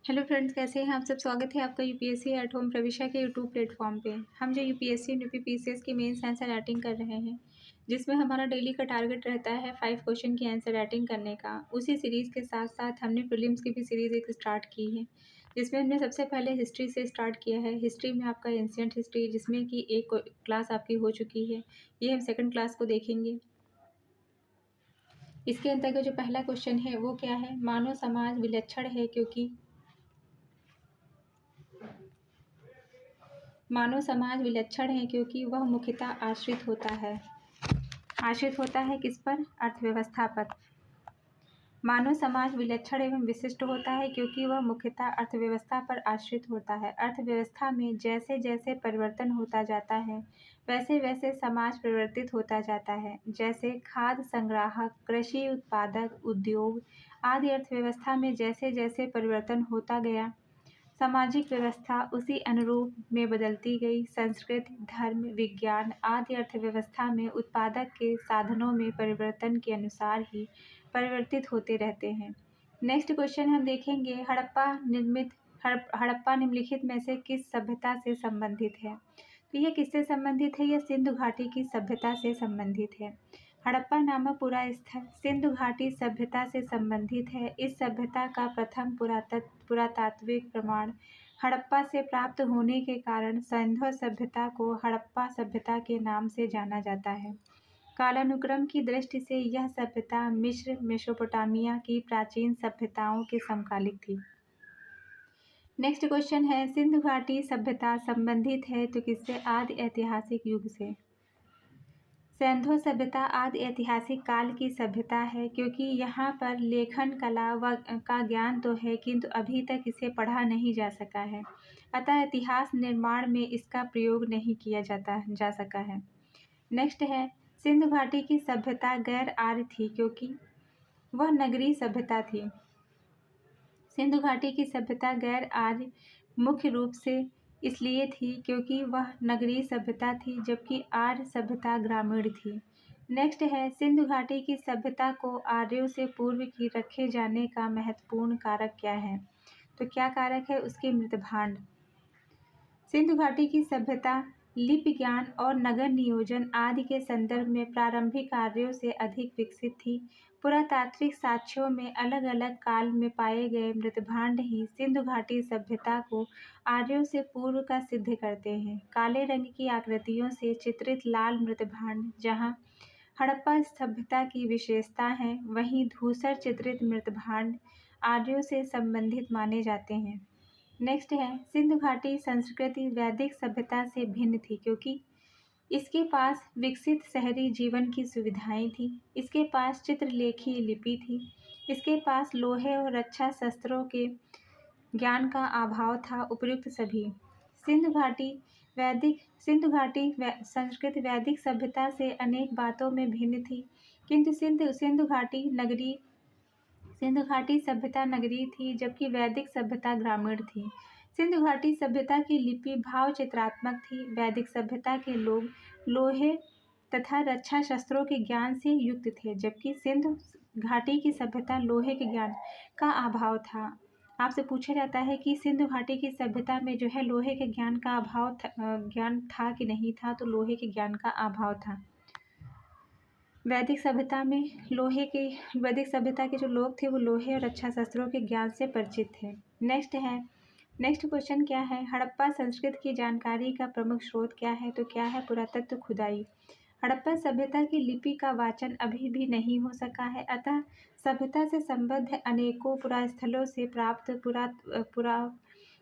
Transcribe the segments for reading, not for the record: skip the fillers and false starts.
Hello friends, कैसे हैं आप सब। स्वागत है आपका यूपीएससी एट होम प्रविष्या के यूट्यूब प्लेटफॉर्म पे। हम जो यूपीएससी और यूपीपीसीएस की मेंस आंसर राइटिंग कर रहे हैं, जिसमें हमारा डेली का टारगेट रहता है 5 क्वेश्चन की आंसर राइटिंग करने का। उसी सीरीज़ के साथ साथ हमने प्रीलिम्स की भी सीरीज़ एक स्टार्ट की है, जिसमें हमने सबसे पहले हिस्ट्री से स्टार्ट किया है। हिस्ट्री में आपका एंशिएंट हिस्ट्री, जिसमें कि एक क्लास आपकी हो चुकी है, ये हम सेकेंड क्लास को देखेंगे। इसके अंतर्गत जो पहला क्वेश्चन है वो क्या है, मानव समाज विलक्षण है क्योंकि मानव समाज विलक्षण है क्योंकि वह मुख्यतः आश्रित होता है किस पर, अर्थव्यवस्था पर। मानव समाज विलक्षण एवं विशिष्ट होता है क्योंकि वह मुख्यतः अर्थव्यवस्था पर आश्रित होता है। अर्थव्यवस्था में जैसे जैसे परिवर्तन होता जाता है, वैसे वैसे समाज परिवर्तित होता जाता है। जैसे खाद्य संग्राहक, कृषि उत्पादक, उद्योग आदि अर्थव्यवस्था में जैसे जैसे परिवर्तन होता गया, सामाजिक व्यवस्था उसी अनुरूप में बदलती गई। संस्कृति, धर्म, विज्ञान आदि अर्थव्यवस्था में उत्पादक के साधनों में परिवर्तन के अनुसार ही परिवर्तित होते रहते हैं। नेक्स्ट क्वेश्चन हम देखेंगे, हड़प्पा निम्नलिखित में से किस सभ्यता से संबंधित है। तो यह किससे संबंधित है, यह सिंधु घाटी की सभ्यता से संबंधित है। हड़प्पा नामक पूरा स्थल सिंधु घाटी सभ्यता से संबंधित है। इस सभ्यता का प्रथम पुरातात्विक प्रमाण हड़प्पा से प्राप्त होने के कारण सिंधु सभ्यता को हड़प्पा सभ्यता के नाम से जाना जाता है। कालानुक्रम की दृष्टि से यह सभ्यता मिस्र, मेसोपोटामिया की प्राचीन सभ्यताओं के समकालिक थी। नेक्स्ट क्वेश्चन है, सिंधु घाटी सभ्यता संबंधित है तो किससे, आदि ऐतिहासिक युग से। सिंधु सभ्यता आदि ऐतिहासिक काल की सभ्यता है क्योंकि यहाँ पर लेखन कला व का ज्ञान तो है, किंतु अभी तक इसे पढ़ा नहीं जा सका है, अतः इतिहास निर्माण में इसका प्रयोग नहीं किया जा सका है। नेक्स्ट है, सिंधु घाटी की सभ्यता गैर आर्य थी क्योंकि वह नगरीय सभ्यता थी। सिंधु घाटी की सभ्यता गैर आर्य मुख्य रूप से इसलिए थी क्योंकि वह नगरीय सभ्यता थी, जबकि आर्य सभ्यता ग्रामीण थी। नेक्स्ट है, सिंधु घाटी की सभ्यता को आर्यों से पूर्व की रखे जाने का महत्वपूर्ण कारक क्या है। तो क्या कारक है, उसके मृतभांड। सिंधु घाटी की सभ्यता लिपि ज्ञान और नगर नियोजन आदि के संदर्भ में प्रारंभिक कार्यों से अधिक विकसित थी। पुरातात्विक साक्ष्यों में अलग अलग काल में पाए गए मृतभांड ही सिंधु घाटी सभ्यता को आर्यों से पूर्व का सिद्ध करते हैं। काले रंग की आकृतियों से चित्रित लाल मृतभांड जहाँ हड़प्पा सभ्यता की विशेषता है, वहीं धूसर चित्रित मृतभांड आर्यों से संबंधित माने जाते हैं। नेक्स्ट है, सिंधु घाटी संस्कृति वैदिक सभ्यता से भिन्न थी क्योंकि इसके पास विकसित शहरी जीवन की सुविधाएं थी, इसके पास चित्रलेखी लिपि थी, इसके पास लोहे और रक्षा शस्त्रों के ज्ञान का अभाव था। उपयुक्त सभी सिंधु घाटी संस्कृति वैदिक सभ्यता से अनेक बातों में भिन्न थी, किंतु सिंधु घाटी सभ्यता नगरीय थी, जबकि वैदिक सभ्यता ग्रामीण थी। सिंधु घाटी सभ्यता की लिपि भाव चित्रात्मक थी। वैदिक सभ्यता के लोग लोहे तथा रक्षा शस्त्रों के ज्ञान से युक्त थे, जबकि सिंधु घाटी की सभ्यता लोहे के ज्ञान का अभाव था। आपसे पूछा जाता है कि सिंधु घाटी की सभ्यता में जो है लोहे के ज्ञान का ज्ञान था कि नहीं था, तो लोहे के ज्ञान का अभाव था। वैदिक सभ्यता के जो लोग थे वो लोहे और रक्षा शस्त्रों के ज्ञान से परिचित थे। नेक्स्ट क्वेश्चन क्या है, हड़प्पा संस्कृति की जानकारी का प्रमुख स्रोत क्या है। तो क्या है, पुरातत्व खुदाई। हड़प्पा सभ्यता की लिपि का वाचन अभी भी नहीं हो सका है, अतः सभ्यता से संबद्ध अनेकों पुरास्थलों से प्राप्त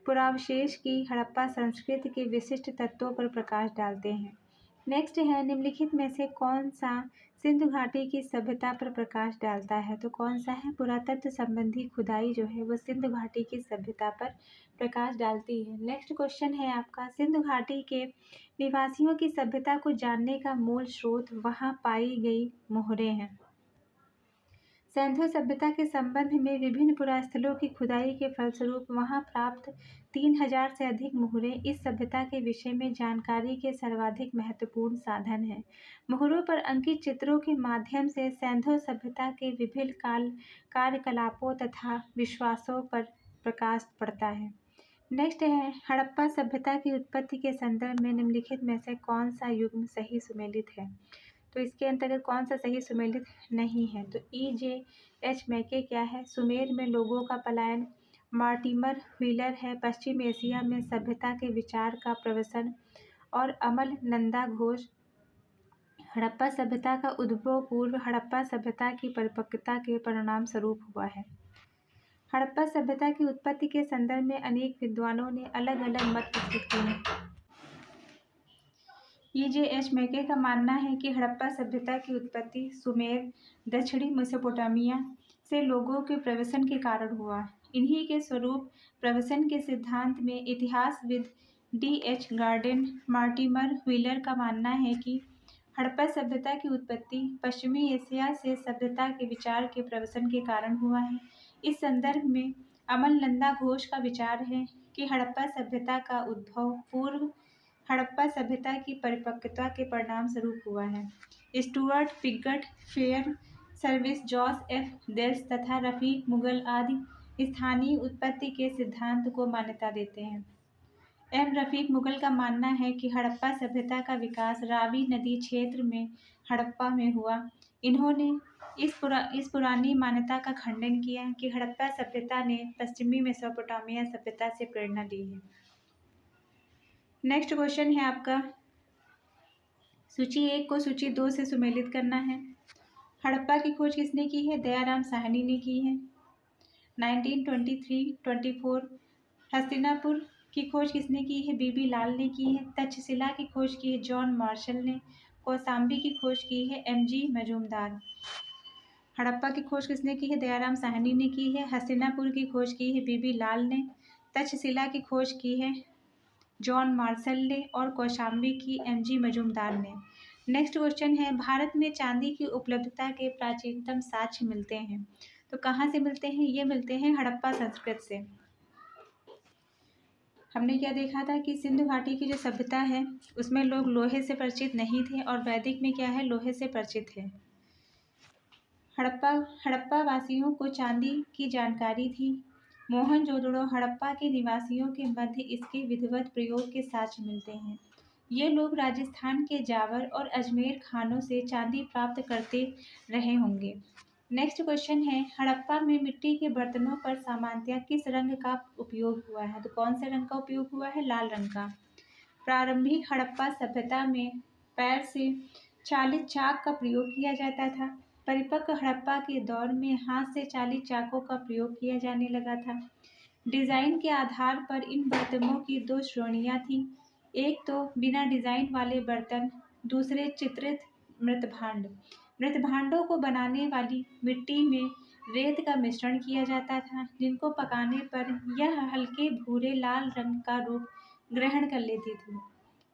पुरावशेष की हड़प्पा संस्कृति के विशिष्ट तत्वों पर प्रकाश डालते हैं। नेक्स्ट है, निम्नलिखित में से कौन सा सिंधु घाटी की सभ्यता पर प्रकाश डालता है। तो कौन सा है, पुरातत्व संबंधी खुदाई जो है वो सिंधु घाटी की सभ्यता पर प्रकाश डालती है। नेक्स्ट क्वेश्चन है आपका, सिंधु घाटी के निवासियों की सभ्यता को जानने का मूल स्रोत वहां पाई गई मोहरें हैं। सिंधु सभ्यता के संबंध में विभिन्न पुरास्थलों की खुदाई के फलस्वरूप वहां प्राप्त 3000 से अधिक मोहरें इस सभ्यता के विषय में जानकारी के सर्वाधिक महत्वपूर्ण साधन हैं। मोहरों पर अंकित चित्रों के माध्यम से सिंधु सभ्यता के विभिन्न कार्यकलापों तथा विश्वासों पर प्रकाश पड़ता है। नेक्स्ट है, हड़प्पा सभ्यता की उत्पत्ति के संदर्भ में निम्नलिखित में से कौन सा युग्म सही सुमेलित है? तो इसके अंतर्गत कौन सा सही सुमेलित नहीं है? तो E.J.H. मैके क्या है? सुमेर में लोगों का पलायन। मार्टिमर व्हीलर है पश्चिम एशिया में सभ्यता के विचार का प्रवसन। और अमल नंदा घोष हड़प्पा सभ्यता का उद्भव पूर्व हड़प्पा सभ्यता की परिपक्वता के परिणाम स्वरूप हुआ है। हड़प्पा सभ्यता की उत्पत्ति के संदर्भ में अनेक विद्वानों ने अलग अलग मत प्रस्तुत किए हैं। E.J.H. मैके का मानना है कि हड़प्पा सभ्यता की उत्पत्ति सुमेर दक्षिणी मेसोपोटामिया से लोगों के प्रवसन के कारण हुआ। इन्हीं के स्वरूप प्रवसन के सिद्धांत में इतिहासविद D.H. गार्डन मार्टिमर व्हीलर का मानना है कि हड़प्पा सभ्यता की उत्पत्ति पश्चिमी एशिया से सभ्यता के विचार के प्रवसन के कारण हुआ है। इस संदर्भ में अमल नंदा घोष का विचार है कि हड़प्पा सभ्यता का उद्भव पूर्व हड़प्पा सभ्यता की परिपक्वता के परिणाम स्वरूप हुआ है। स्टुअर्ट पिगट, फेयर सर्विस, जॉस एफ देल्स तथा रफीक मुगल आदि स्थानीय उत्पत्ति के सिद्धांत को मान्यता देते हैं। एम रफीक मुगल का मानना है कि हड़प्पा सभ्यता का विकास रावी नदी क्षेत्र में हड़प्पा में हुआ। इन्होंने इस पुरानी मान्यता का खंडन किया कि हड़प्पा सभ्यता ने पश्चिमी मेसोपोटामिया सभ्यता से प्रेरणा ली है। नेक्स्ट क्वेश्चन है आपका, सूची 1 को सूची 2 से सुमेलित करना है। हड़प्पा की खोज किसने की है? दयाराम साहनी ने की है 1923-24। हस्तिनापुर की खोज किसने की है? बीबी लाल ने की है। तक्षशिला की खोज की है जॉन मार्शल ने। कौशाम्बी की खोज की है M.G. मजूमदार। हड़प्पा की खोज किसने की है? दयाराम साहनी ने की है। हस्तिनापुर की खोज की है बीबी लाल ने। तक्षशिला की खोज की है जॉन मार्शल ने और कौशाम्बी की M.G. मजूमदार ने। नेक्स्ट क्वेश्चन है, भारत में चांदी की उपलब्धता के प्राचीनतम साक्ष्य मिलते हैं। तो कहाँ से मिलते हैं? ये मिलते हैं हड़प्पा संस्कृति से। हमने क्या देखा था कि सिंधु घाटी की जो सभ्यता है उसमें लोग लोहे से परिचित नहीं थे और वैदिक में क्या है, लोहे से परिचित है। हड़प्पा वासियों को चांदी की जानकारी थी। मोहनजोदड़ो हड़प्पा के निवासियों के मध्य इसके विधिवत प्रयोग के साक्ष्य मिलते हैं। ये लोग राजस्थान के जावर और अजमेर खानों से चांदी प्राप्त करते रहे होंगे। नेक्स्ट क्वेश्चन है, हड़प्पा में मिट्टी के बर्तनों पर सामान्यतः किस रंग का उपयोग हुआ है? तो कौन से रंग का उपयोग हुआ है? लाल रंग का। प्रारंभिक हड़प्पा सभ्यता में पैर से चालित चाक का प्रयोग किया जाता था। परिपक्व हड़प्पा के दौर में हाथ से चालित चाकों का प्रयोग किया जाने लगा था। डिजाइन के आधार पर इन बर्तनों की 2 श्रेणियां थीं। एक तो बिना डिजाइन वाले बर्तन, दूसरे चित्रित मृतभांड। मृतभांडों को बनाने वाली मिट्टी में रेत का मिश्रण किया जाता था, जिनको पकाने पर यह हल्के भूरे लाल रंग का रूप ग्रहण कर लेती थी।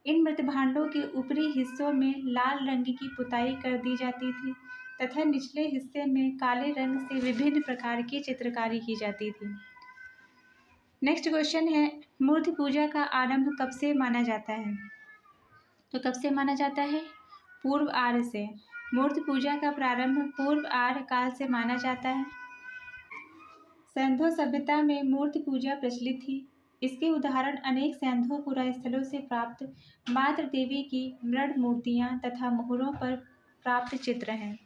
इन मृतभांडों के ऊपरी हिस्सों में लाल रंग की पुताई कर दी जाती थी तथा निचले हिस्से में काले रंग से विभिन्न प्रकार की चित्रकारी की जाती थी। नेक्स्ट क्वेश्चन है, मूर्ति पूजा का आरंभ कब से माना जाता है? तो कब से माना जाता है? पूर्व आर्य से। मूर्ति पूजा का प्रारंभ पूर्व आर्य काल से माना जाता है। सैंधो सभ्यता में मूर्ति पूजा प्रचलित थी। इसके उदाहरण अनेक सैंधो पुरास्थलों से प्राप्त मातृ देवी की मृण मूर्तियां तथा मोहरों पर प्राप्त चित्र हैं।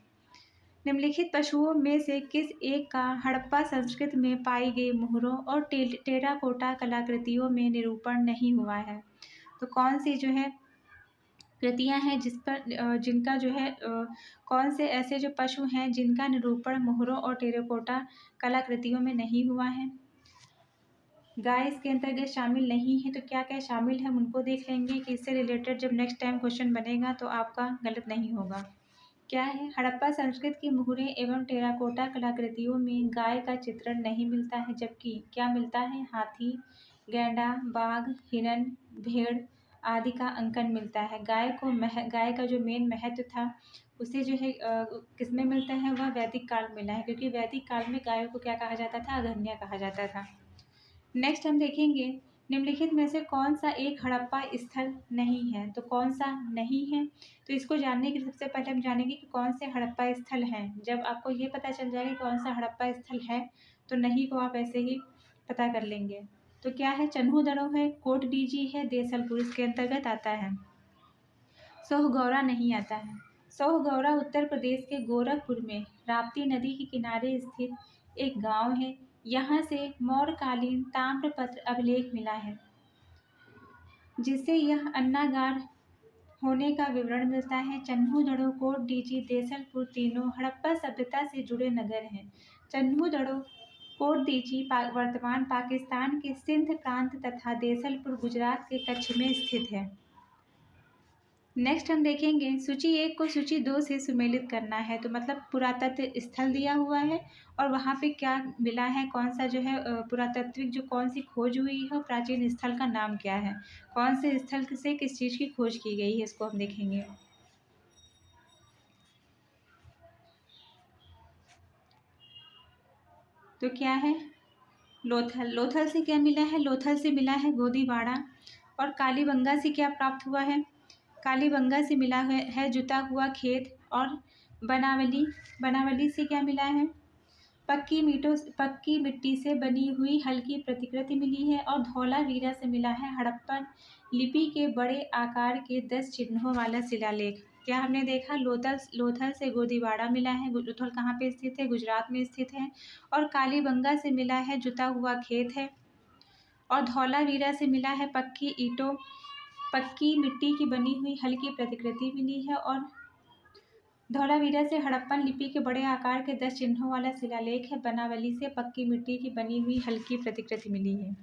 निम्नलिखित पशुओं में से किस एक का हड़प्पा संस्कृति में पाई गई मोहरों और टेराकोटा कलाकृतियों में निरूपण नहीं हुआ है? तो कौन सी जो है कृतियां हैं जिनका जो है कौन से ऐसे जो पशु हैं जिनका निरूपण मोहरों और टेराकोटा कलाकृतियों में नहीं हुआ है? गाय इसके अंतर्गत शामिल नहीं है। तो क्या क्या शामिल है हम उनको देख लेंगे कि इससे रिलेटेड जब नेक्स्ट टाइम क्वेश्चन बनेगा तो आपका गलत नहीं होगा। क्या है? हड़प्पा संस्कृति की मोहरें एवं टेराकोटा कलाकृतियों में गाय का चित्रण नहीं मिलता है, जबकि क्या मिलता है? हाथी, गैंडा, बाघ, हिरन, भेड़ आदि का अंकन मिलता है। गाय का जो मेन महत्व था उसे जो है किसमें मिलता है? वह वैदिक काल में मिला है, क्योंकि वैदिक काल में गायों को क्या कहा जाता था? अगन्या कहा जाता था। नेक्स्ट हम देखेंगे, निम्नलिखित में से कौन सा एक हड़प्पा स्थल नहीं है? तो कौन सा नहीं है? तो इसको जानने के लिए सबसे पहले हम जानेंगे कि कौन से हड़प्पा स्थल हैं। जब आपको ये पता चल जाएगा कौन सा हड़प्पा स्थल है तो नहीं को आप ऐसे ही पता कर लेंगे। तो क्या है, चन्हू-दड़ो है, कोटडीजी है, देसलपुर इसके अंतर्गत आता है। सोहगौरा नहीं आता है। सोहगौरा उत्तर प्रदेश के गोरखपुर में राप्ती नदी के किनारे स्थित एक गांव है। यहाँ से मौर्यकालीन ताम्रपत्र अभिलेख मिला है, जिससे यह अन्नागार होने का विवरण मिलता है। चन्हू-दड़ो, कोटडीजी, देसलपुर तीनों हड़प्पा सभ्यता से जुड़े नगर हैं। चन्हू-दड़ो, कोटडीजी वर्तमान पाकिस्तान के सिंध प्रांत तथा देसलपुर गुजरात के कच्छ में स्थित है। नेक्स्ट हम देखेंगे सूची 1 को सूची 2 से सुमेलित करना है। तो मतलब पुरातत्व स्थल दिया हुआ है और वहाँ पे क्या मिला है, कौन सा जो है पुरातात्विक जो कौन सी खोज हुई है और प्राचीन स्थल का नाम क्या है, कौन से स्थल से किस चीज़ की खोज की गई है, इसको हम देखेंगे। तो क्या है, लोथल। लोथल से क्या मिला है, लोथल से मिला है गोदीवाड़ा। और कालीबंगा से क्या प्राप्त हुआ है, कालीबंगा से मिला है जुता हुआ खेत। और बनावली, बनावली से क्या मिला है, पक्की मिट्टी से बनी हुई हल्की प्रतिकृति मिली है। और धौलावीरा से मिला है हड़प्पन लिपि के बड़े आकार के 10 चिन्हों वाला शिलालेख। क्या हमने देखा, लोथल से गोदीवाड़ा मिला है। लोथल कहाँ पे स्थित है, गुजरात में स्थित है। और कालीबंगा से मिला है जुता हुआ खेत है। और धौलावीरा से मिला है पक्की मिट्टी की बनी हुई हल्की प्रतिकृति मिली है। और धौलावीरा से हड़प्पन लिपि के बड़े आकार के 10 चिन्हों वाला शिलालेख है। बनावली से पक्की मिट्टी की बनी हुई हल्की प्रतिकृति मिली है।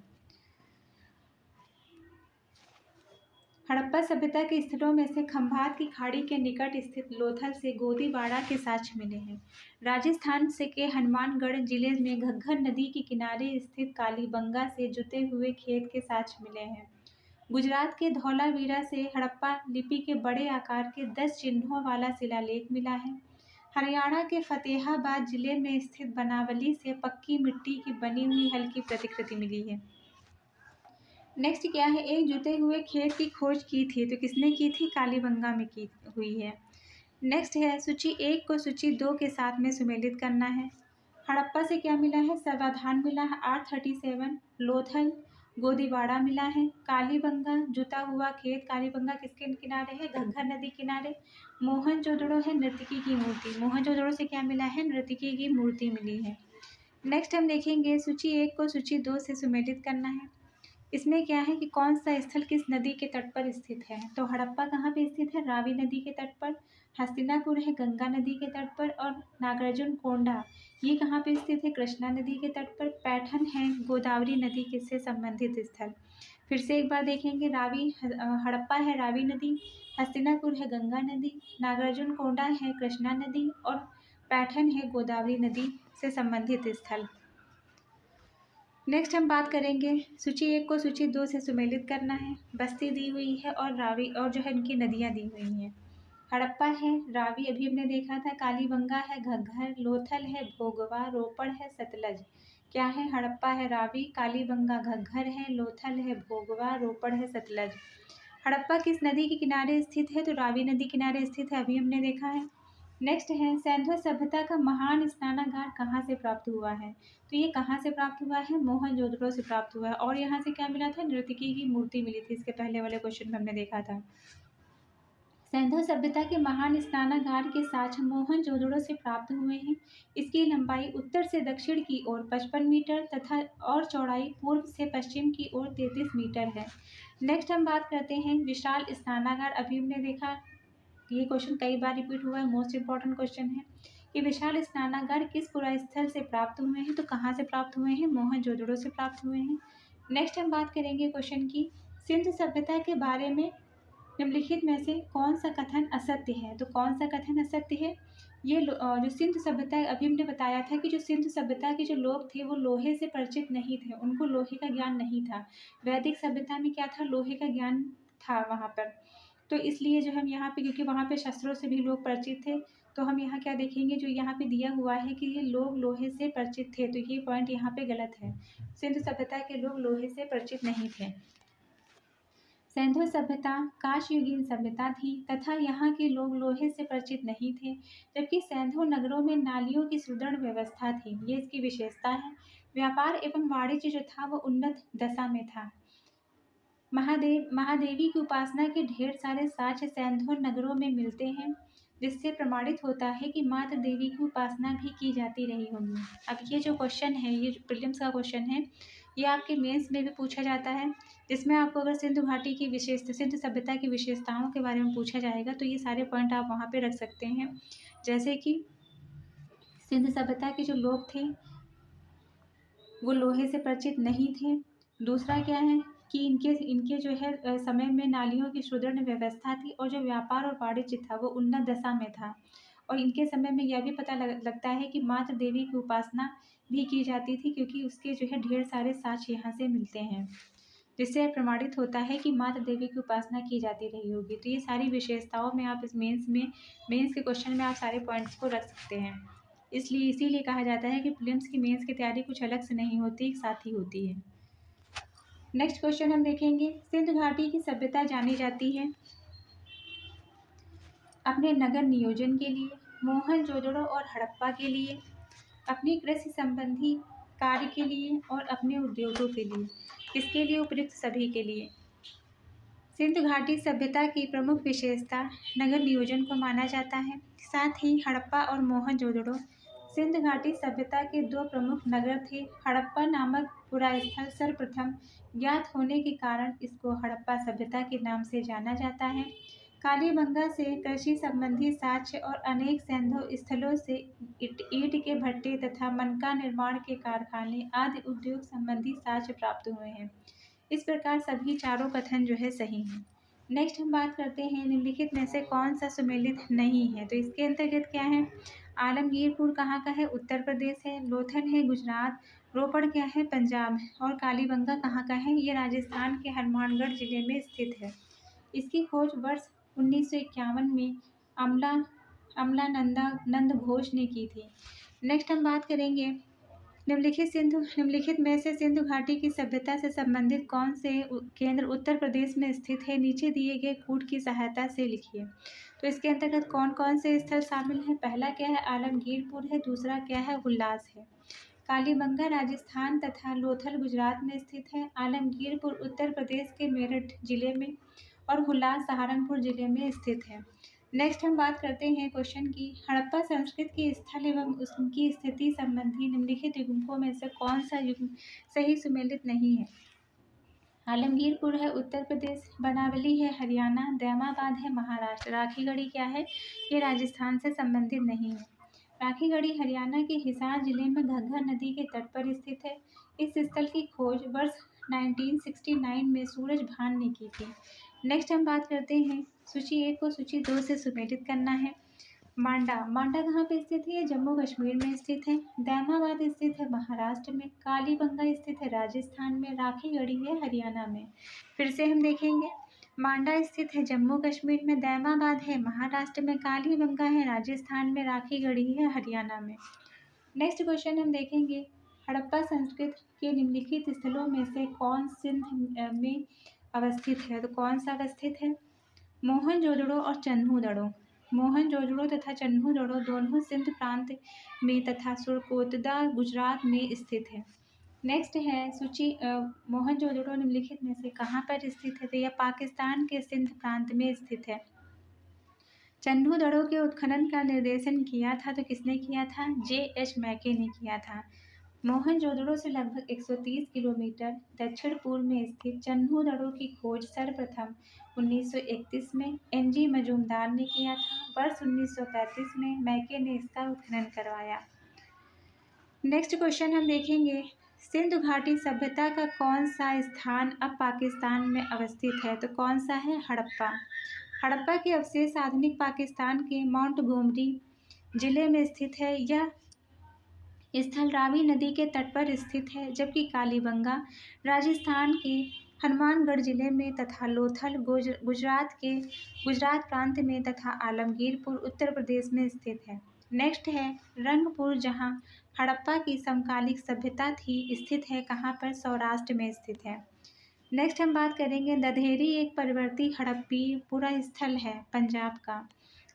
हड़प्पा सभ्यता के स्थलों में से खंभात की खाड़ी के निकट स्थित लोथल से गोदीवाड़ा के साक्ष्य मिले हैं। राजस्थान से के हनुमानगढ़ जिले में घग्गर नदी के किनारे स्थित कालीबंगा से जुते हुए खेत के साक्ष्य मिले हैं। गुजरात के धौलावीरा से हड़प्पा लिपि के बड़े आकार के 10 चिन्हों वाला शिलालेख मिला है। हरियाणा के फतेहाबाद जिले में स्थित बनावली से पक्की मिट्टी की बनी हुई हल्की प्रतिकृति मिली है। नेक्स्ट क्या है, एक जुते हुए खेत की खोज की थी। तो किसने की थी, कालीबंगा में की हुई है। नेक्स्ट है सूची 1 को सूची 2 के साथ में सुमेलित करना है। हड़प्पा से क्या मिला है, सर्वाधान मिला है 837। लोथल गोदीवाड़ा मिला है। कालीबंगा जुता हुआ खेत, कालीबंगा किसके किनारे है, घग्गर नदी किनारे। मोहनजोदड़ो है नर्तकी की मूर्ति, मोहनजोदड़ो से क्या मिला है, नर्तकी की मूर्ति मिली है। नेक्स्ट हम देखेंगे सूची 1 को सूची 2 से सुमेलित करना है। इसमें क्या है कि कौन सा स्थल किस नदी के तट पर स्थित है। तो हड़प्पा कहाँ पे स्थित है, रावी नदी के तट पर। हस्तिनापुर है गंगा नदी के तट पर। और नागार्जुन कोंडा ये कहाँ पे स्थित है, कृष्णा नदी के तट पर। पैठन है गोदावरी नदी के से संबंधित स्थल। फिर से एक बार देखेंगे, हड़प्पा है रावी नदी, हस्तिनापुर है गंगा नदी, नागार्जुन कोंडा है कृष्णा नदी और पैठन है गोदावरी नदी से संबंधित स्थल। नेक्स्ट हम बात करेंगे सूची 1 को सूची 2 से सुमेलित करना है। बस्ती दी हुई है और रावी और जो है इनकी नदियाँ दी हुई हैं। हड़प्पा है रावी, अभी हमने देखा था। कालीबंगा है घग्गर, लोथल है भोगवा, रोपड़ है सतलज। क्या है, हड़प्पा है रावी, कालीबंगा घग्गर है, लोथल है भोगवा, रोपड़ है सतलज। हड़प्पा किस नदी के किनारे स्थित है, तो रावी नदी किनारे स्थित है, अभी हमने देखा है। नेक्स्ट है सिंधु सभ्यता का महान स्नानागार कहाँ से प्राप्त हुआ है। तो ये कहाँ से प्राप्त हुआ है, मोहनजोदड़ो से प्राप्त हुआ है। और यहाँ से क्या मिला था, नर्तकी की मूर्ति मिली थी, इसके पहले वाले क्वेश्चन में हमने देखा था। सिंधु सभ्यता के महान स्नानागार के साक्ष्य मोहनजोदड़ो से प्राप्त हुए हैं। इसकी लंबाई उत्तर से दक्षिण की ओर 55 मीटर तथा और चौड़ाई पूर्व से पश्चिम की ओर 33 मीटर है। नेक्स्ट हम बात करते हैं विशाल स्नानागार। अभी हमने देखा, ये क्वेश्चन कई बार रिपीट हुआ है, मोस्ट इंपॉर्टेंट क्वेश्चन है कि विशाल स्नानागार किस पुरास्थल से प्राप्त हुए हैं। तो कहाँ से प्राप्त हुए हैं, मोहनजोदड़ो से प्राप्त हुए हैं। नेक्स्ट हम बात करेंगे क्वेश्चन की, सिंधु सभ्यता के बारे में निम्नलिखित में से कौन सा कथन असत्य है। तो कौन सा कथन असत्य है, ये जो सिंधु सभ्यता, अभी हमने बताया था कि जो सिंधु सभ्यता के जो लोग थे वो लोहे से परिचित नहीं थे, उनको लोहे का ज्ञान नहीं था। वैदिक सभ्यता में क्या था, लोहे का ज्ञान था वहाँ पर। तो इसलिए जो हम यहाँ पे, क्योंकि वहाँ पे शस्त्रों से भी लोग परिचित थे, तो हम यहाँ क्या देखेंगे, जो यहाँ पे दिया हुआ है कि ये लोग लोहे से परिचित थे, तो ये पॉइंट यहाँ पे गलत है। सिंधु सभ्यता के लोग लोहे से परिचित नहीं थे। सिंधु सभ्यता काशयुगीन सभ्यता थी तथा यहाँ के लोग लोहे से परिचित नहीं थे, जबकि सिंधु नगरों में नालियों की सुदृढ़ व्यवस्था थी, ये इसकी विशेषता है। व्यापार एवं वाणिज्य जो था वो उन्नत दशा में था। महादेवी की उपासना के ढेर सारे साक्ष्य सैंधव नगरों में मिलते हैं, जिससे प्रमाणित होता है कि माता देवी की उपासना भी की जाती रही होगी। अब ये जो क्वेश्चन है, ये जो प्रीलिम्स का क्वेश्चन है, ये आपके मेंस में भी पूछा जाता है, जिसमें आपको अगर सिंधु घाटी की विशेषता, सिंधु सभ्यता की विशेषताओं के बारे में पूछा जाएगा तो ये सारे पॉइंट आप वहाँ पे रख सकते हैं। जैसे कि सिंधु सभ्यता के जो लोग थे वो लोहे से परिचित नहीं थे। दूसरा क्या है कि इनके इनके जो है समय में नालियों की सुदृढ़ व्यवस्था थी, और जो व्यापार और वाणिज्य था वो उन्नत दशा में था। और इनके समय में यह भी पता लगता है कि माता देवी की उपासना भी की जाती थी, क्योंकि उसके जो है ढेर सारे साक्ष्य यहाँ से मिलते हैं, जिससे प्रमाणित होता है कि माता देवी की उपासना की जाती रही होगी। तो ये सारी विशेषताओं में आप इस मेंस के क्वेश्चन में आप सारे पॉइंट्स को रख सकते हैं। इसलिए इसीलिए कहा जाता है कि प्रीलिम्स की मेंस की तैयारी कुछ अलग से नहीं होती, एक साथ ही होती है। नेक्स्ट क्वेश्चन हम देखेंगे, सिंधु घाटी की सभ्यता जानी जाती है अपने नगर नियोजन के लिए, मोहनजोदड़ो और हड़प्पा के लिए, अपनी कृषि संबंधी कार्य के लिए और अपने उद्योगों के लिए। इसके लिए उपयुक्त सभी के लिए। सिंधु घाटी सभ्यता की प्रमुख विशेषता नगर नियोजन को माना जाता है। साथ ही हड़प्पा और मोहनजोदड़ो सिंधु घाटी सभ्यता के दो प्रमुख नगर थे। हड़प्पा नामक पुरास्थल सर्वप्रथम ज्ञात होने के कारण इसको हड़प्पा सभ्यता के नाम से जाना जाता है। कालीबंगा से कृषि संबंधी साक्ष्य और अनेक सैंधव स्थलों से ईंट के भट्टे तथा मनका निर्माण के कारखाने आदि उद्योग संबंधी साक्ष्य प्राप्त हुए हैं। इस प्रकार सभी चारों कथन जो है सही हैं। नेक्स्ट हम बात करते हैं निम्नलिखित में से कौन सा सुमेलित नहीं है। तो इसके अंतर्गत क्या है, आलमगीरपुर कहाँ का है, उत्तर प्रदेश है। लोथल है गुजरात। रोपड़ क्या है, पंजाब। और कालीबंगा कहाँ का है, ये राजस्थान के हनुमानगढ़ जिले में स्थित है। इसकी खोज वर्ष 1951 में अमलानंद घोष ने की थी। नेक्स्ट हम बात करेंगे निम्नलिखित में से सिंधु घाटी की सभ्यता से संबंधित कौन से केंद्र उत्तर प्रदेश में स्थित है, नीचे दिए गए कूट की सहायता से लिखिए। तो इसके अंतर्गत कौन कौन से स्थल शामिल हैं, पहला क्या है, आलमगीरपुर है। दूसरा क्या है, उल्लास है। कालीबंगा राजस्थान तथा लोथल गुजरात में स्थित है। आलमगीरपुर उत्तर प्रदेश के मेरठ जिले में और हुल्लास सहारनपुर जिले में स्थित है। नेक्स्ट हम बात करते हैं क्वेश्चन की, हड़प्पा संस्कृति के स्थल एवं उनकी स्थिति संबंधी निम्नलिखित युग्मकों में से कौन सा युग्म सही सुमेलित नहीं है। आलमगीरपुर है उत्तर प्रदेश, बनावली है हरियाणा, दैमाबाद है महाराष्ट्र। राखीगढ़ी क्या है, ये राजस्थान से संबंधित नहीं है। राखीगढ़ी हरियाणा के हिसार जिले में घग्गर नदी के तट पर स्थित है। इस स्थल की खोज वर्ष 1969 में सूरज भान ने की थी। नेक्स्ट हम बात करते हैं सूची 1 को सूची 2 से सुमेलित करना है। मांडा कहाँ पे स्थित है, जम्मू कश्मीर में स्थित है। दैमाबाद स्थित है महाराष्ट्र में। कालीबंगा स्थित है राजस्थान में। राखीगढ़ी है हरियाणा में। फिर से हम देखेंगे, मांडा स्थित है जम्मू कश्मीर में, दैमाबाद है महाराष्ट्र में, कालीबंगा है राजस्थान में, राखीगढ़ी है हरियाणा में। नेक्स्ट क्वेश्चन हम देखेंगे, हड़प्पा संस्कृति के निम्नलिखित स्थलों में से कौन सिंध में अवस्थित है। तो कौन सा अवस्थित है, मोहनजोदड़ो और चन्हूदड़ो। मोहनजोदड़ो तथा चन्हूदड़ो दोनों सिंध प्रांत में तथा सुरकोतदा गुजरात में स्थित है। नेक्स्ट है सूची, मोहनजोदड़ो निम्नलिखित में से कहाँ पर स्थित है, तो यह पाकिस्तान के सिंध प्रांत में स्थित है। चन्हूदड़ो के उत्खनन का निर्देशन किया था तो किसने किया था, J.H. मैके ने किया था। मोहनजोदड़ो से लगभग 130 किलोमीटर दक्षिण पूर्व में स्थित चन्हूदड़ो की खोज सर्वप्रथम 1931 में N.G. मजूमदार ने किया था। वर्ष 1935 में मैके ने इसका उत्खनन करवाया। नेक्स्ट क्वेश्चन हम देखेंगे, सिंधु घाटी सभ्यता का कौन सा स्थान अब पाकिस्तान में अवस्थित है। तो कौन सा है, हड़प्पा। हड़प्पा के अवशेष आधुनिक पाकिस्तान के माउंटगोमरी जिले में स्थित है। यह स्थल रावी नदी के तट पर स्थित है, जबकि कालीबंगा राजस्थान के हनुमानगढ़ जिले में तथा लोथल गुजरात प्रांत में तथा आलमगीरपुर उत्तर प्रदेश में स्थित है। नेक्स्ट है रंगपुर, जहां हड़प्पा की समकालिक सभ्यता थी, स्थित है कहाँ पर, सौराष्ट्र में स्थित है। नेक्स्ट हम बात करेंगे, दधेरी एक परवर्ती हड़प्पी पुरास्थल है पंजाब का।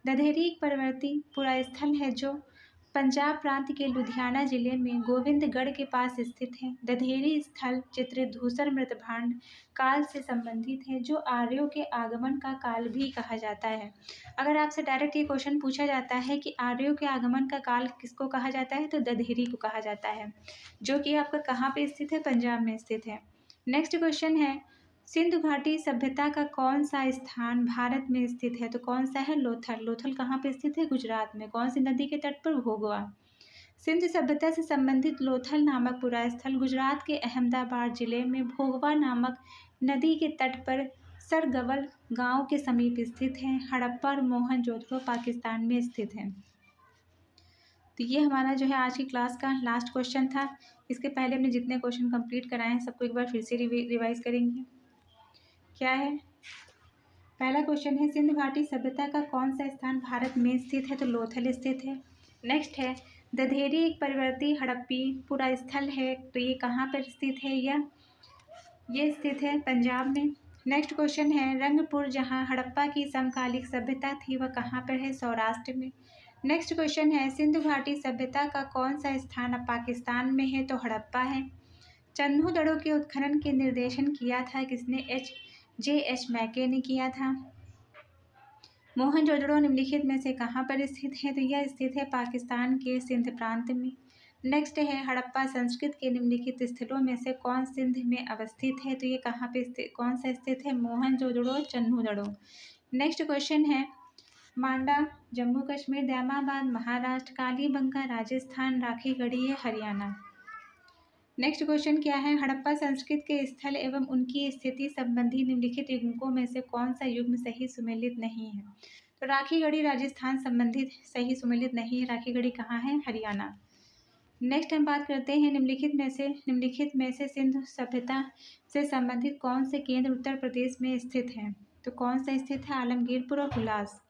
दधेरी एक परवर्ती पुरास्थल है जो पंजाब प्रांत के लुधियाना जिले में गोविंदगढ़ के पास स्थित है। दधेरी स्थल चित्रित धूसर मृतभांड काल से संबंधित है, जो आर्यों के आगमन का काल भी कहा जाता है। अगर आपसे डायरेक्ट ये क्वेश्चन पूछा जाता है कि आर्यों के आगमन का काल किसको कहा जाता है, तो दधेरी को कहा जाता है, जो कि आपका कहाँ पे स्थित है, पंजाब में स्थित है। नेक्स्ट क्वेश्चन है, सिंधु घाटी सभ्यता का कौन सा स्थान भारत में स्थित है, तो कौन सा है, लोथल। लोथल कहाँ पे स्थित है, गुजरात में। कौन सी नदी के तट पर, भोगवा। सिंधु सभ्यता से संबंधित लोथल नामक पुरा स्थल गुजरात के अहमदाबाद जिले में भोगवा नामक नदी के तट पर सरगवल गांव के समीप स्थित है। हड़प्पा और मोहनजोदड़ो पाकिस्तान में स्थित है। तो ये हमारा जो है आज की क्लास का लास्ट क्वेश्चन था। इसके पहले हमने जितने क्वेश्चन कंप्लीट कराए हैं सबको एक बार फिर से रिवाइज करेंगे। क्या है, पहला क्वेश्चन है, सिंधु घाटी सभ्यता का कौन सा स्थान भारत में स्थित है, तो लोथल स्थित है। नेक्स्ट है, दधेरी एक परिवर्ती हड़प्पी पुरा स्थल है, तो ये कहाँ पर स्थित है, ये स्थित है पंजाब में। नेक्स्ट क्वेश्चन है, रंगपुर जहाँ हड़प्पा की समकालिक सभ्यता थी वह कहाँ पर है, सौराष्ट्र में। नेक्स्ट क्वेश्चन है, सिंधु घाटी सभ्यता का कौन सा स्थान अब पाकिस्तान में है, तो हड़प्पा है। चन्हू दड़ों के उत्खनन के निर्देशन किया था किसने, J.H. मैके ने किया था। मोहनजोदड़ो निम्नलिखित में से कहाँ पर स्थित है, तो यह स्थित है पाकिस्तान के सिंध प्रांत में। नेक्स्ट है, हड़प्पा संस्कृत के निम्नलिखित स्थलों में से कौन सिंध में अवस्थित है, तो ये कहाँ पे स्थित, कौन सा स्थित है, मोहनजोदड़ो, चन्हू दड़ो। नेक्स्ट क्वेश्चन है, मांडा जम्मू कश्मीर, दैमाबाद महाराष्ट्र, कालीबंगा राजस्थान, राखीगढ़ी है हरियाणा। नेक्स्ट क्वेश्चन क्या है, हड़प्पा संस्कृत के स्थल एवं उनकी स्थिति संबंधी निम्नलिखित युग्मकों में से कौन सा युग्म सही सुमेलित नहीं है, तो राखीगढ़ी राजस्थान संबंधित सही सुमेलित नहीं है। राखीगढ़ी कहाँ है, हरियाणा। नेक्स्ट हम बात करते हैं, निम्नलिखित में से सिंधु सभ्यता से संबंधित कौन से केंद्र उत्तर प्रदेश में स्थित हैं, तो कौन सा स्थित है, आलमगीरपुर और हुलास।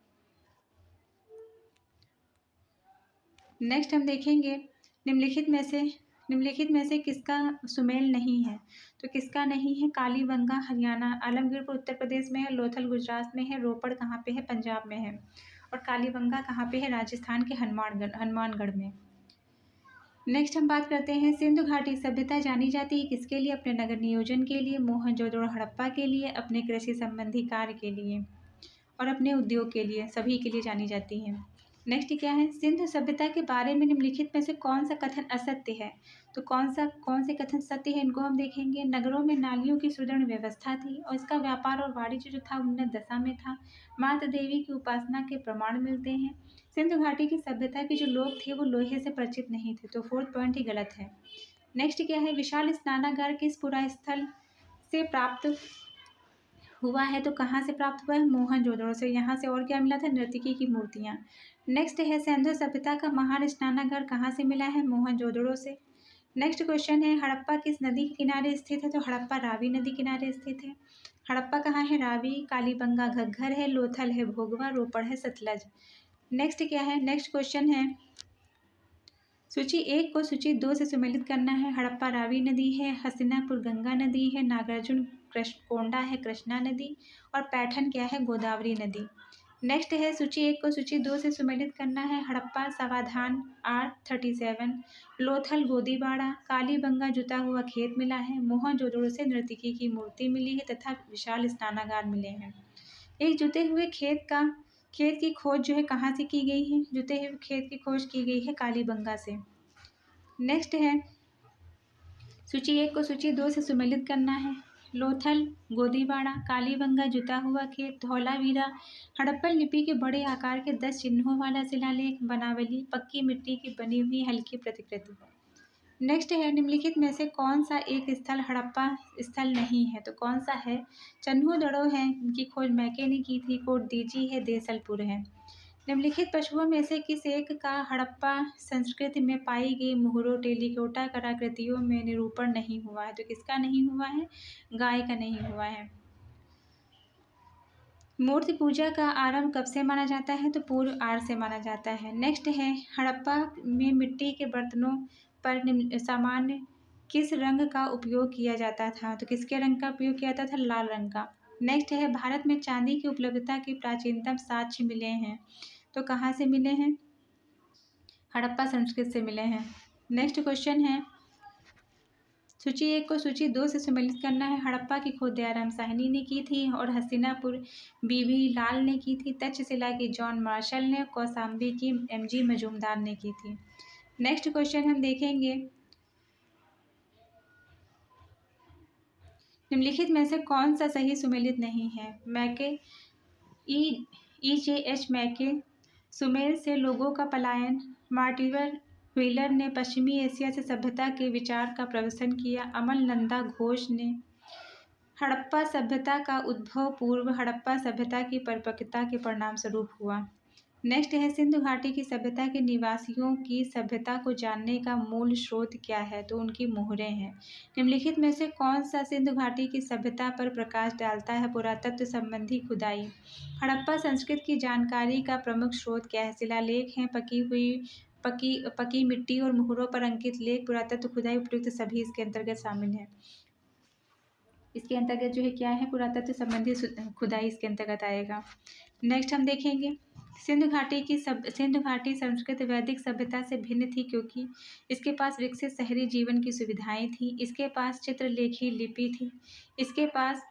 नेक्स्ट हम देखेंगे, निम्नलिखित में से किसका सुमेल नहीं है, तो किसका नहीं है, कालीबंगा हरियाणा, आलमगीरपुर उत्तर प्रदेश में है, लोथल गुजरात में है, रोपड़ कहाँ पे है, पंजाब में है, और कालीबंगा कहाँ पे है, राजस्थान के हनुमानगढ़ में। नेक्स्ट हम बात करते हैं, सिंधु घाटी सभ्यता जानी जाती है किसके लिए, अपने नगर नियोजन के लिए, मोहनजोदड़ो हड़प्पा के लिए, अपने कृषि संबंधी कार्य के लिए और अपने उद्योग के लिए, सभी के लिए जानी जाती है। नेक्स्ट क्या है, सिंधु सभ्यता के बारे में निम्नलिखित में से कौन सा कथन असत्य है, तो कौन से कथन सत्य है, इनको हम देखेंगे। नगरों में नालियों की सुदृढ़ व्यवस्था थी और इसका व्यापार और वाणिज्य जो था उन्नत दशा में था। माता देवी की उपासना के प्रमाण मिलते हैं। सिंधु घाटी की सभ्यता के जो लोग थे वो लोहे से परिचित नहीं थे, तो फोर्थ पॉइंट ही गलत है। नेक्स्ट क्या है, विशाल स्नानागार किस पुरा स्थल से प्राप्त हुआ है, तो कहाँ से प्राप्त हुआ है, मोहनजोदड़ो से। यहाँ से और क्या मिला था, नर्तकी की मूर्तियाँ। नेक्स्ट है, सिंधु सभ्यता का महान स्नानागार कहाँ से मिला है, मोहनजोदड़ो से। नेक्स्ट क्वेश्चन है, हड़प्पा किस नदी के किनारे स्थित है, तो हड़प्पा रावी नदी किनारे स्थित है। हड़प्पा कहाँ है, रावी, कालीबंगा घग्गर है, लोथल है भोगवा, रोपड़ है सतलज। नेक्स्ट क्या है, नेक्स्ट क्वेश्चन है, सूची 1 को सूची 2 से सुमेलित करना है। हड़प्पा रावी नदी है, हस्तिनापुर गंगा नदी है, नागार्जुन कोंडा है कृष्णा नदी, और पैठन क्या है, गोदावरी नदी। नेक्स्ट है, सूची 1 को सूची 2 से सुमेलित करना है। हड़प्पा समाधान R37, लोथल गोदीबाड़ा, कालीबंगा जुता हुआ खेत मिला है, मोहनजोदड़ो से नर्तकी की मूर्ति मिली है तथा विशाल स्नानागार मिले हैं। एक जुते हुए खेत की खोज जो है कहाँ से की गई है, जुते हुए खेत की खोज की गई है कालीबंगा से। नेक्स्ट है, सूची 1 को सूची 2 से सुमेलित करना है। लोथल गोदीबाड़ा, कालीबंगा जुता हुआ खेत, धौलावीरा, हड़प्पन लिपि के बड़े आकार के 10 चिन्हों वाला शिलालेख, बनावली, पक्की मिट्टी की बनी हुई हल्की प्रतिकृति। नेक्स्ट है, निम्नलिखित में से कौन सा एक स्थल हड़प्पा स्थल नहीं है, तो कौन सा है, चन्हू दड़ो है, इनकी खोज मैके ने की थी, कोट दीजी है, देसलपुर है। निम्नलिखित पशुओं में से किस एक का हड़प्पा संस्कृति में पाई गई मुहरों टेलिकोटा कलाकृतियों में निरूपण नहीं हुआ है, तो किसका नहीं हुआ है, गाय का नहीं हुआ है। मूर्ति पूजा का आरंभ कब से माना जाता है, तो पूर्व आर्य से माना जाता है। नेक्स्ट है, हड़प्पा में मिट्टी के बर्तनों पर सामान्य किस रंग का उपयोग किया जाता था, तो किसके रंग का उपयोग किया जाता था, लाल रंग का। नेक्स्ट है, भारत में चांदी की उपलब्धता के प्राचीनतम साक्ष्य मिले हैं, तो कहाँ से मिले हैं, हड़प्पा संस्कृत से मिले हैं। नेक्स्ट क्वेश्चन है, सूची 1 को सूची 2 से सम्मिलित करना है। हड़प्पा की खोज दयाराम साहनी ने की थी और हस्तिनापुर बीबी लाल ने की थी। तक्षशिला की जॉन मार्शल ने, कौशाम्बी की एमजी मजूमदार ने की थी। नेक्स्ट क्वेश्चन हम देखेंगे, निम्नलिखित में से कौन सा सही सुमेलित नहीं है। मैके EJH मैके, सुमेर से लोगों का पलायन, मार्टिवर व्हीलर ने पश्चिमी एशिया से सभ्यता के विचार का प्रवचन किया, अमल नंदा घोष ने हड़प्पा सभ्यता का उद्भव पूर्व हड़प्पा सभ्यता की परिपक्वता के परिणाम स्वरूप हुआ। नेक्स्ट है, सिंधु घाटी की सभ्यता के निवासियों की सभ्यता को जानने का मूल स्रोत क्या है, तो उनकी मोहरें हैं। निम्नलिखित में से कौन सा सिंधु घाटी की सभ्यता पर प्रकाश डालता है, पुरातत्व संबंधी खुदाई। हड़प्पा संस्कृति की जानकारी का प्रमुख स्रोत क्या है, शिलालेख हैं, पकी मिट्टी और मोहरों पर अंकित लेख, पुरातत्व खुदाई, उपयुक्त सभी इसके अंतर्गत शामिल है। इसके अंतर्गत जो है क्या है, पुरातत्व संबंधी खुदाई इसके अंतर्गत आएगा। नेक्स्ट हम देखेंगे, सिंधु घाटी संस्कृति वैदिक सभ्यता से भिन्न थी क्योंकि इसके पास विकसित शहरी जीवन की सुविधाएं थी, इसके पास चित्रलेखी लिपि थी, इसके पास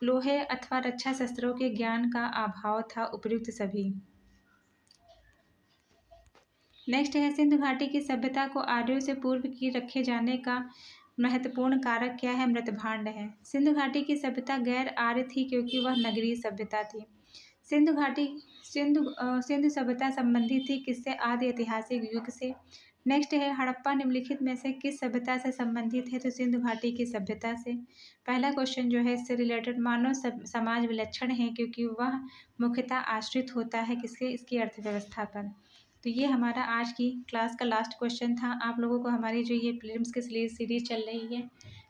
लोहे अथवा रक्षा शस्त्रों के ज्ञान का अभाव था, उपयुक्त सभी। नेक्स्ट है, सिंधु घाटी की सभ्यता को आर्यों से पूर्व की रखे जाने का महत्वपूर्ण कारक क्या है, मृतभांड है। सिंधु घाटी की सभ्यता गैर आर्य थी क्योंकि वह नगरीय सभ्यता थी। सिंधु सभ्यता संबंधित थी किससे, आदि ऐतिहासिक युग से। नेक्स्ट है, हड़प्पा निम्नलिखित में से किस सभ्यता से संबंधित है, तो सिंधु घाटी की सभ्यता से। पहला क्वेश्चन जो है इससे रिलेटेड, मानव समाज विलक्षण है क्योंकि वह मुख्यतः आश्रित होता है किसके, इसकी अर्थव्यवस्था पर। तो ये हमारा आज की क्लास का लास्ट क्वेश्चन था। आप लोगों को हमारी जो ये प्रीलिम्स की सीरीज चल रही है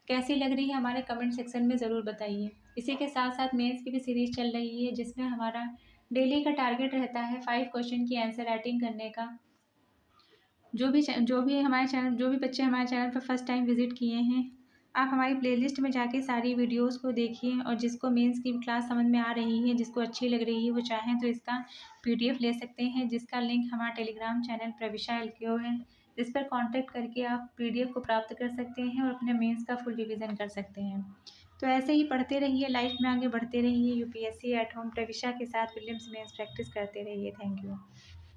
कैसी लग रही है, हमारे कमेंट सेक्शन में ज़रूर बताइए। इसी के साथ साथ मेंस की भी सीरीज चल रही है जिसमें हमारा डेली का टारगेट रहता है 5 क्वेश्चन की आंसर राइटिंग करने का। जो भी बच्चे हमारे चैनल पर फर्स्ट टाइम विजिट किए हैं, आप हमारी प्लेलिस्ट में जाके सारी वीडियोस को देखिए और जिसको मेंस की क्लास समझ में आ रही है, जिसको अच्छी लग रही है, वो चाहें तो इसका PDF ले सकते हैं, जिसका लिंक हमारा टेलीग्राम चैनल प्रविशा LKO है, जिस पर कांटेक्ट करके आप PDF को प्राप्त कर सकते हैं और अपने मेंस का फुल रिवीजन कर सकते हैं। तो ऐसे ही पढ़ते रहिए, लाइफ में आगे बढ़ते रहिए, UPSC एट होम प्रविशा के साथ प्रीलिम्स मेंस प्रैक्टिस करते रहिए। Thank you.